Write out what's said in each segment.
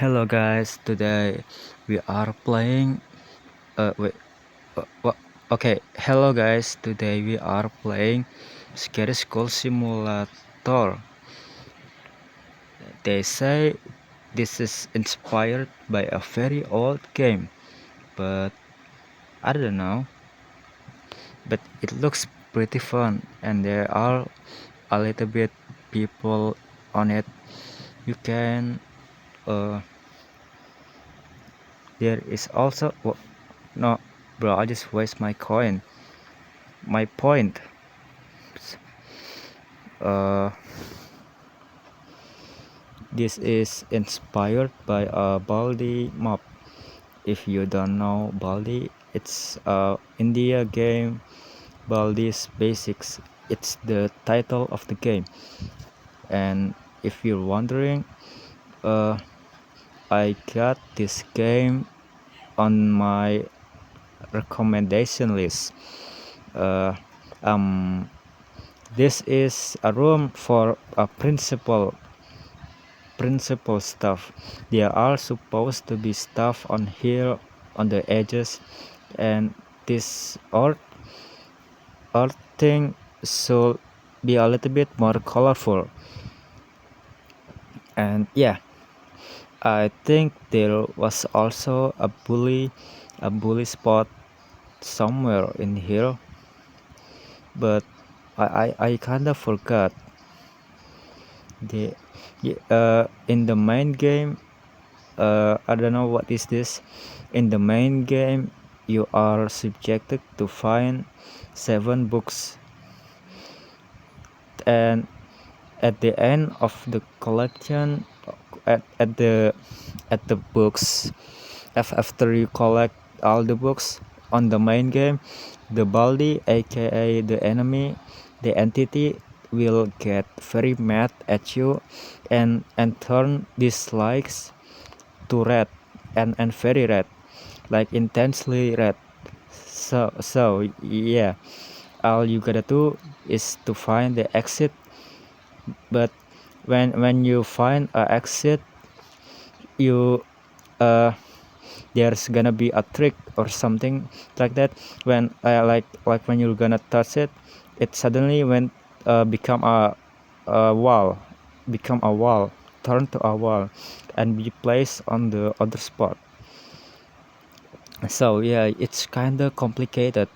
Hello guys, today we are playing wait what okay, hello guys, today we are playing Scary School Simulator. They say this is inspired by a very old game, but I don't know, but it looks pretty fun and there are a little bit people on it. You can uh there is also no bro, I just waste my coin. My point, uh, this is inspired by a Baldi map. If you don't know Baldi, it's a India game. Baldi's Basics. It's the title of the game. And if you're wondering, uh, I got this game on my recommendation list. Uh, um, this is a room for a principal stuff. There are supposed to be stuff on here on the edges, and this art thing should be a little bit more colorful. And yeah, I think there was also a bully spot somewhere in here, but I kinda forgot. The in the main game, I don't know what is this. In the main game, you are subjected to find 7 books, and at the end of the collection, at the books, after you collect all the books on the main game, the Baldi, aka the enemy, the entity, will get very mad at you and turn dislikes to red and very red, like intensely red. So yeah, all you gotta do is to find the exit. But when you find a exit, you uh there's gonna be a trick or something like that. When like when you're gonna touch it, it suddenly went become a wall become a wall turn to a wall and be placed on the other spot. So yeah, it's kind of complicated.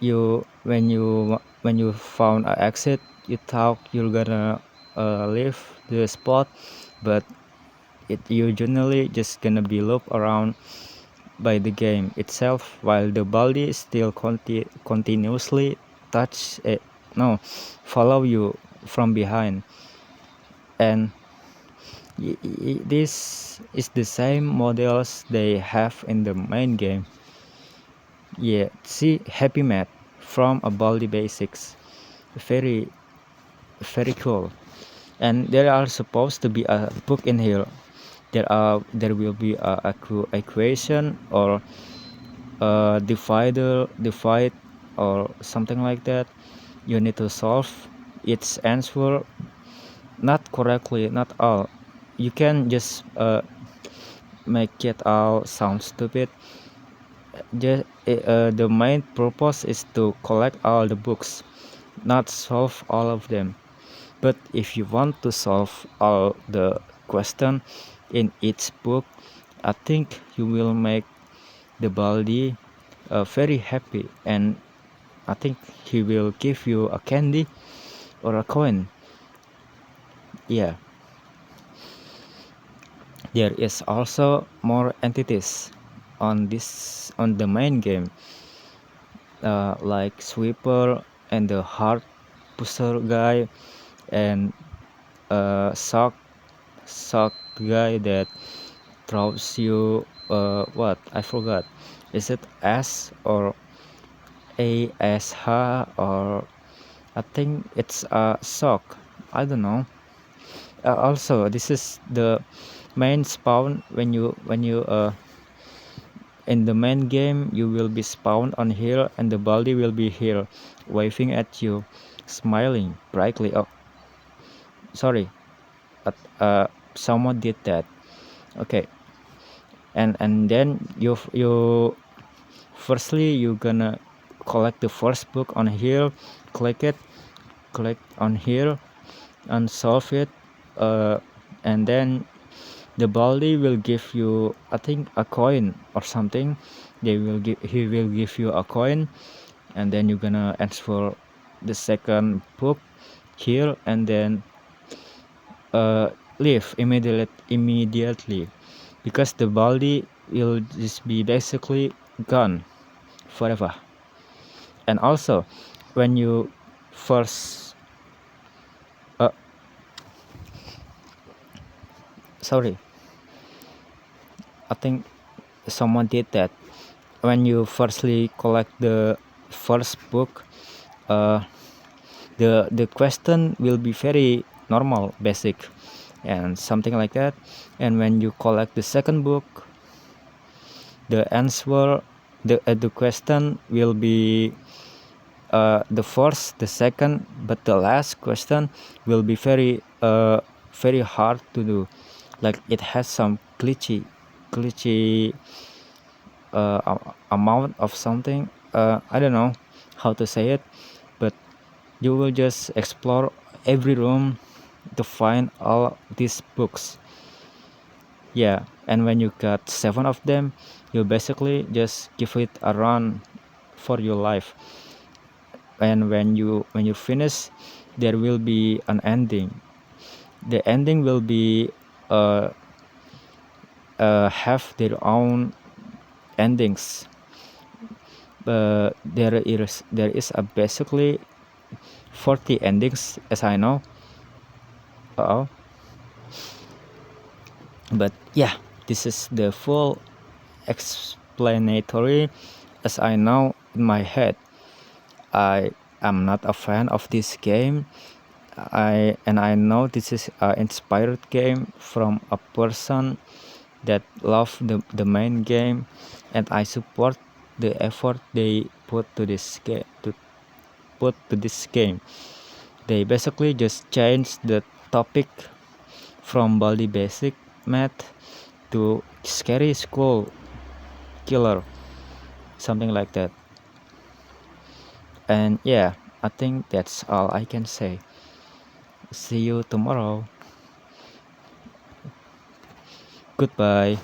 When you found an exit, you thought you're gonna leave the spot, but you generally just gonna be looped around by the game itself while the Baldi still continuously touch it, no, follow you from behind. And this is the same models they have in the main game. Yeah, see, Happy Mat from a Baldi Basics, very very cool. And there are supposed to be a book in here. There will be a equation or divide or something like that. You need to solve its answer, not correctly, not all. You can just make it all sound stupid. The main purpose is to collect all the books, not solve all of them. But if you want to solve all the question in each book, I think you will make the Baldi very happy, and I think he will give you a candy or a coin. Yeah, there is also more entities on the main game, like Sweeper and the Heart Pusher guy, and Sock guy that throws you what I forgot. Is it S or ASH, or I think it's a Sock. I don't know. Also, this is the main spawn. When you in the main game, you will be spawned on here and the Baldi will be here waving at you, smiling brightly. Oh, sorry, someone did that. Okay, and then you firstly you gonna collect the first book on here, click on here and solve it, and then the baldi will give you, I think, a coin or something. He will give you a coin, and then you're gonna answer the second book here, and then leave immediately, because the baldi will just be basically gone forever. And also, when you first sorry, I think someone did that. When you firstly collect the first book, uh, the question will be very normal, basic, and something like that. And when you collect the second book, the answer, the question will be the first, the second, but the last question will be very hard to do. Like it has some glitchy amount of something. I don't know how to say it, but you will just explore every room to find all these books. Yeah, and when you got 7 of them, you basically just give it a run for your life. And when you finish, there will be an ending. The ending will be uh, have their own endings. There is a basically 40 endings, as I know. uh But yeah, this is the full explanatory as I know in my head. I am not a fan of this game. I know this is an inspired game from a person that love the main game, and I support the effort they put to this game. They basically just changed the topic from Baldi Basic Math to Scary School Killer, something like that. And yeah, I think that's all I can say. See you tomorrow. Goodbye.